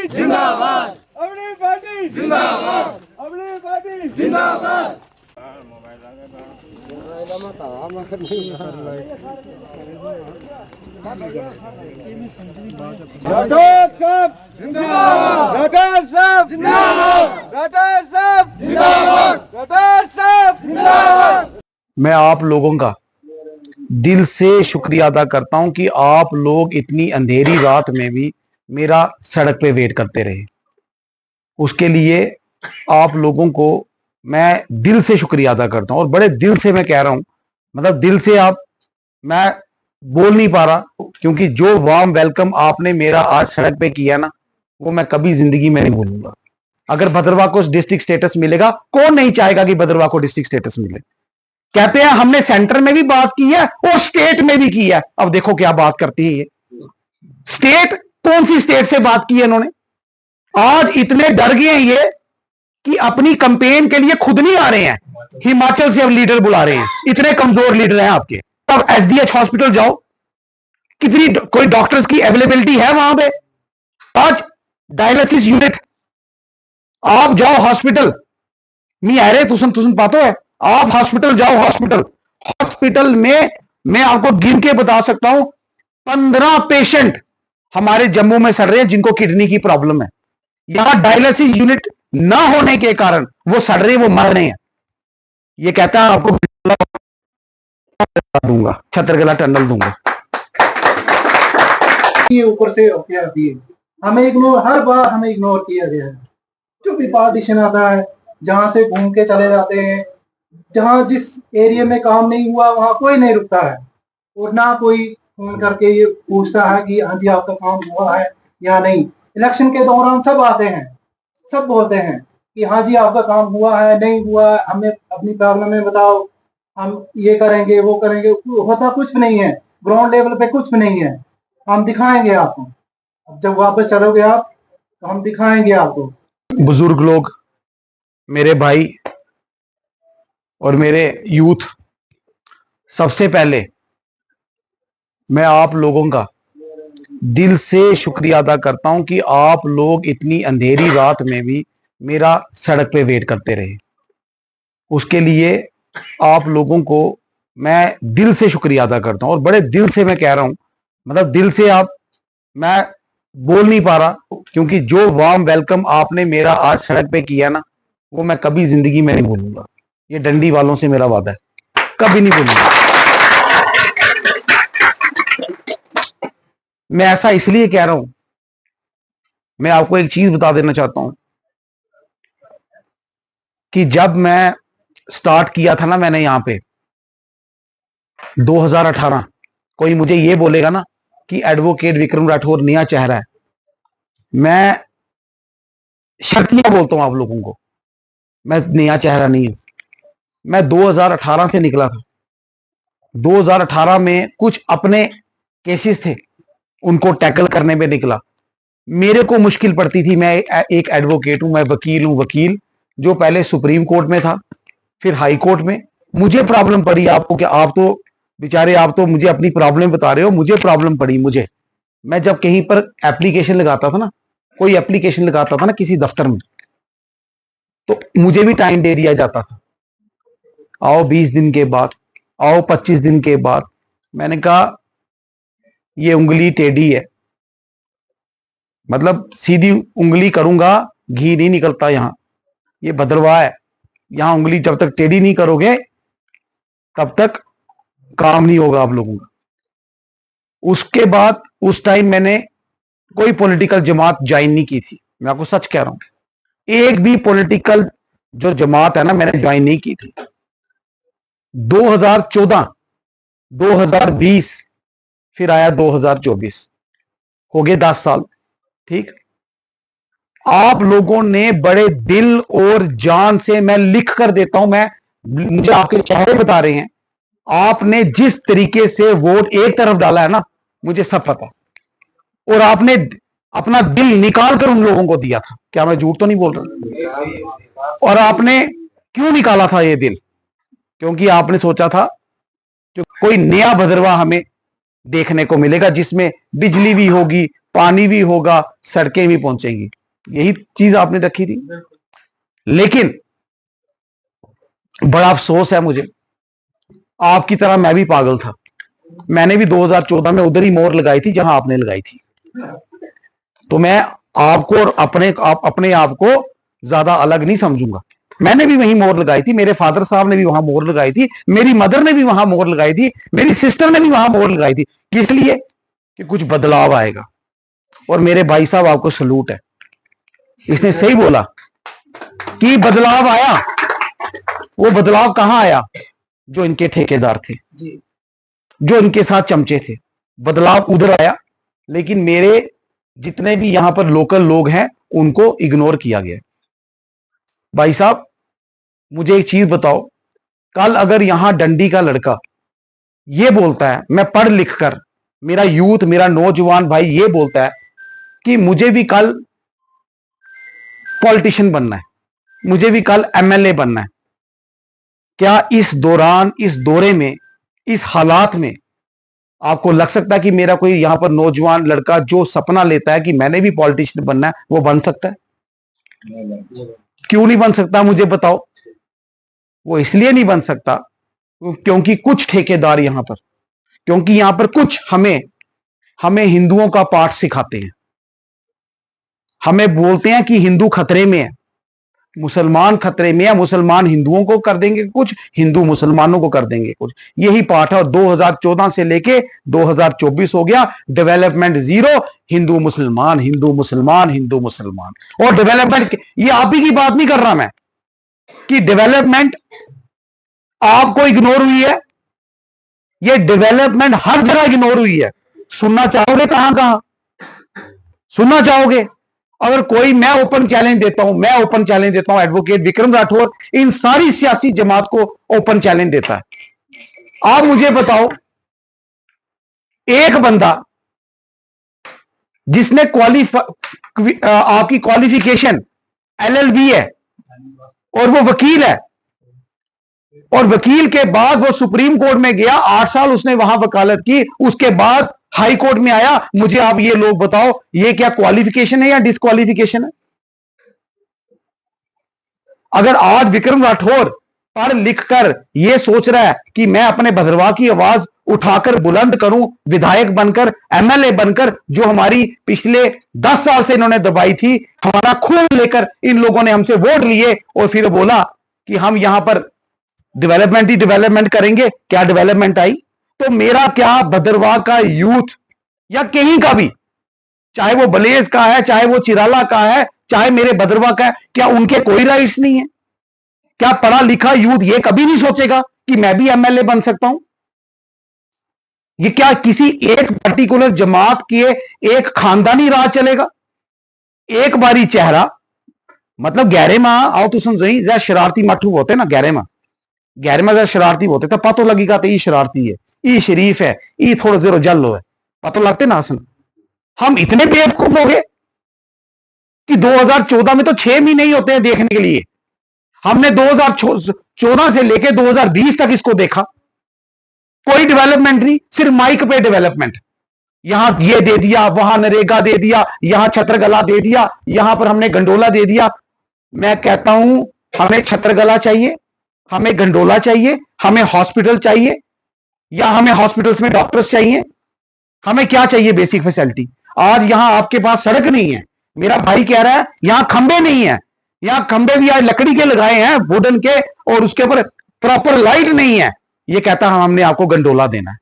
जिंदाबाद, अपनी पार्टी जिंदाबाद, अपनी पार्टी जिंदाबाद। राठौर साहब जिंदाबाद, राठौर साहब जिंदाबाद, राठौर साहब जिंदाबाद, राठौर साहब जिंदाबाद। मैं आप लोगों का दिल से शुक्रिया अदा करता हूं कि आप लोग इतनी अंधेरी रात में भी मेरा सड़क पे वेट करते रहे। उसके लिए आप लोगों को मैं दिल से शुक्रिया अदा करता हूं और बड़े दिल से मैं कह रहा हूं, मतलब दिल से मैं बोल नहीं पा रहा, क्योंकि जो वार्म वेलकम आपने मेरा आज सड़क पे किया ना, वो मैं कभी जिंदगी में नहीं भूलूंगा। अगर भद्रवाह को डिस्ट्रिक्ट स्टेटस मिलेगा, कौन नहीं चाहेगा कि भद्रवाह को डिस्ट्रिक्ट स्टेटस मिले। कहते हैं हमने सेंटर में भी बात की है और स्टेट में भी की है। अब देखो क्या बात करती है ये स्टेट। कौन सी स्टेट से बात की है इन्होंने? आज इतने डर गए हैं ये कि अपनी कैंपेन के लिए खुद नहीं आ रहे हैं, हिमाचल से अब लीडर बुला रहे हैं। इतने कमजोर लीडर हैं आपके। अब एसडीएच हॉस्पिटल जाओ, कितनी कोई डॉक्टर्स की अवेलेबिलिटी है वहां पे? आज डायलिसिस यूनिट, आप जाओ हॉस्पिटल नहीं आ रहे, तुम पातो है, आप हॉस्पिटल जाओ। हॉस्पिटल में मैं आपको गिन के बता सकता हूं 15 पेशेंट हमारे जम्मू में सड़ रहे हैं जिनको किडनी की प्रॉब्लम है। यहां डायलिसिस यूनिट ना होने के कारण वो सड़ रहे, वो मर रहे हैं। ये कहता है आपको दूंगा, छतरगला टनल दूंगा। ये ऊपर से क्या दिए हमें इग्नोर, हर बार हमें इग्नोर किया गया है। जो भी पार्टीशन आता है, जहां से घूम के चले जाते हैं, जहां जिस एरिया में काम नहीं हुआ वहां कोई नहीं रुकता है, और ना कोई फोन करके ये पूछता है कि हाँ जी आपका काम हुआ है या नहीं। इलेक्शन के दौरान सब आते हैं, सब बोलते हैं कि हाँ जी आपका काम हुआ है नहीं हुआ है, हमें अपनी प्रॉब्लम में बताओ, हम ये करेंगे वो करेंगे। होता कुछ भी नहीं है, ग्राउंड लेवल पे कुछ भी नहीं है। हम दिखाएंगे आपको, अब जब वापस चलोगे आप तो हम दिखाएंगे आपको। बुजुर्ग लोग, मेरे भाई और मेरे यूथ, सबसे पहले मैं आप लोगों का दिल से शुक्रिया अदा करता हूं कि आप लोग इतनी अंधेरी रात में भी मेरा सड़क पे वेट करते रहे। उसके लिए आप लोगों को मैं दिल से शुक्रिया अदा करता हूं और बड़े दिल से मैं कह रहा हूं, मतलब दिल से मैं बोल नहीं पा रहा, क्योंकि जो वार्म वेलकम आपने मेरा आज सड़क पे किया ना, वो मैं कभी जिंदगी में नहीं भूलूंगा। ये डंडी वालों से मेरा वादा है, कभी नहीं भूलूंगा। मैं ऐसा इसलिए कह रहा हूं, मैं आपको एक चीज बता देना चाहता हूं कि जब मैं स्टार्ट किया था ना, मैंने यहां पे 2018, कोई मुझे ये बोलेगा ना कि एडवोकेट विक्रम राठौर नया चेहरा है, मैं शर्तियां बोलता हूं आप लोगों को, मैं नया चेहरा नहीं हूं। मैं 2018 से निकला था। 2018 में कुछ अपने केसेस थे, उनको टैकल करने में निकला। मेरे को मुश्किल पड़ती थी, मैं एक एडवोकेट हूं, मैं वकील हूं, वकील जो पहले सुप्रीम कोर्ट में था, फिर हाई कोर्ट में। मुझे प्रॉब्लम पड़ी, आपको क्या, आप तो बेचारे, आप तो मुझे अपनी प्रॉब्लम बता रहे हो, मुझे प्रॉब्लम पड़ी। मैं जब कहीं पर एप्लीकेशन लगाता था ना, कोई एप्लीकेशन लगाता था ना किसी दफ्तर में, तो मुझे भी टाइम दे दिया जाता था, आओ 20 दिन के बाद, आओ 25 दिन के बाद। मैंने कहा ये उंगली टेढ़ी है, मतलब सीधी उंगली करूंगा घी नहीं निकलता। यहां ये भद्रवाह है, यहां उंगली जब तक टेढ़ी नहीं करोगे तब तक काम नहीं होगा आप लोगों का। उसके बाद उस टाइम मैंने कोई पॉलिटिकल जमात ज्वाइन नहीं की थी, मैं आपको सच कह रहा हूं। एक भी पॉलिटिकल जो जमात है ना, मैंने ज्वाइन नहीं की थी। 2014, 2020, फिर आया 2024, हो गए 10 साल। ठीक, आप लोगों ने बड़े दिल और जान से, मैं लिख कर देता हूं, मुझे आपके चेहरे बता रहे हैं, आपने जिस तरीके से वोट एक तरफ डाला है ना, मुझे सब पता। और आपने अपना दिल निकाल कर उन लोगों को दिया था, क्या मैं झूठ तो नहीं बोल रहा? और आपने क्यों निकाला था ये दिल? क्योंकि आपने सोचा था कि कोई नया भद्रवाह हमें देखने को मिलेगा, जिसमें बिजली भी होगी, पानी भी होगा, सड़कें भी पहुंचेंगी। यही चीज आपने रखी थी। लेकिन बड़ा अफसोस है मुझे, आपकी तरह मैं भी पागल था। मैंने भी 2014 में उधर ही मोहर लगाई थी जहां आपने लगाई थी। तो मैं आपको और अपने आप को ज्यादा अलग नहीं समझूंगा। मैंने भी वहीं मोहर लगाई थी, मेरे फादर साहब ने भी वहां मोहर लगाई थी, मेरी मदर ने भी वहां मोहर लगाई थी, मेरी सिस्टर ने भी वहां मोहर लगाई थी। किस लिए? कि कुछ बदलाव आएगा। और मेरे भाई साहब आपको सलूट है, इसने सही बोला कि बदलाव आया। वो बदलाव कहां आया? जो इनके ठेकेदार थे, जो इनके साथ चमचे थे, बदलाव उधर आया। लेकिन मेरे जितने भी यहां पर लोकल लोग हैं उनको इग्नोर किया गया। भाई साहब मुझे एक चीज बताओ, कल अगर यहां डंडी का लड़का ये बोलता है, मैं पढ़ लिख कर, मेरा यूथ, मेरा नौजवान भाई ये बोलता है कि मुझे भी कल पॉलिटिशियन बनना है, मुझे भी कल एमएलए बनना है, क्या इस दौरान, इस दौरे में, इस हालात में आपको लग सकता है कि मेरा कोई यहां पर नौजवान लड़का जो सपना लेता है कि मैंने भी पॉलिटिशियन बनना है, वो बन सकता है? क्यों नहीं बन सकता? मुझे बताओ। वो इसलिए नहीं बन सकता क्योंकि कुछ ठेकेदार यहां पर, क्योंकि यहां पर कुछ हमें हिंदुओं का पाठ सिखाते हैं। हमें बोलते हैं कि हिंदू खतरे में है, मुसलमान खतरे में है, मुसलमान हिंदुओं को कर देंगे कुछ, हिंदू मुसलमानों को कर देंगे कुछ। यही पाठ है। और 2014 से लेके 2024 हो गया, डेवलपमेंट जीरो, हिंदू मुसलमान, हिंदू मुसलमान, हिंदू मुसलमान। और डेवलपमेंट, ये आप ही की बात नहीं कर रहा मैं कि डेवलपमेंट आपको इग्नोर हुई है। ये डेवलपमेंट हर जगह इग्नोर हुई है। सुनना चाहोगे? कहां कहां सुनना चाहोगे? अगर कोई, मैं ओपन चैलेंज देता हूं, एडवोकेट विक्रम राठौर इन सारी सियासी जमात को ओपन चैलेंज देता है। आप मुझे बताओ, एक बंदा जिसने आपकी क्वालिफिकेशन एलएलबी है और वो वकील है, और वकील के बाद वो सुप्रीम कोर्ट में गया, 8 साल उसने वहां वकालत की, उसके बाद हाई कोर्ट में आया। मुझे आप ये लोग बताओ, ये क्या क्वालिफिकेशन है या डिस्क्वालिफिकेशन है? अगर आज विक्रम राठौर पढ़ लिख कर ये सोच रहा है कि मैं अपने भद्रवाह की आवाज उठाकर बुलंद करूं, विधायक बनकर, एमएलए बनकर, जो हमारी पिछले 10 साल से इन्होंने दबाई थी, हमारा खून लेकर इन लोगों ने हमसे वोट लिए और फिर बोला कि हम यहां पर डेवलपमेंट ही डेवलपमेंट करेंगे। क्या डेवलपमेंट आई? तो मेरा क्या, भद्रवाह का यूथ या कहीं का भी, चाहे वो बलेज का है, चाहे वो चिराला का है, चाहे मेरे भद्रवाह का है, क्या उनके कोई राइट्स नहीं है? क्या पढ़ा लिखा यूथ ये कभी नहीं सोचेगा कि मैं भी एमएलए बन सकता हूं? ये क्या किसी एक पर्टिकुलर जमात के एक खानदानी राज चलेगा? एक बारी चेहरा, मतलब गहरे मां आओ तो समझी, जरा शरारती मठू होते ना, गहरे मां जरा शरारती होते तो पतो लगेगा तो ये शरारती है, ये शरीफ है, ये थोड़ा जरो जल्लो है, पतो लगते ना हसन। हम इतने बेवकूफ हो गए कि 2014 में तो 6 महीने ही होते हैं देखने के लिए। हमने 2014 से लेकर 2020 तक इसको देखा, कोई डेवलपमेंट नहीं, सिर्फ माइक पे डेवलपमेंट। यहां ये दे दिया, वहां नरेगा दे दिया, यहां छत्रगला दे दिया, यहां पर हमने गंडोला दे दिया। मैं कहता हूं हमें छत्रगला चाहिए, हमें गंडोला चाहिए, हमें हॉस्पिटल चाहिए, या हमें हॉस्पिटल्स में डॉक्टर्स चाहिए? हमें क्या चाहिए? Basic facility. आज यहां आपके पास सड़क नहीं है, मेरा भाई कह रहा है यहां खंबे नहीं है, यहां खंबे भी आज लकड़ी के लगाए हैं, वुडन के, और उसके ऊपर प्रॉपर लाइट नहीं है। ये कहता है हमने आपको गंडोला देना है।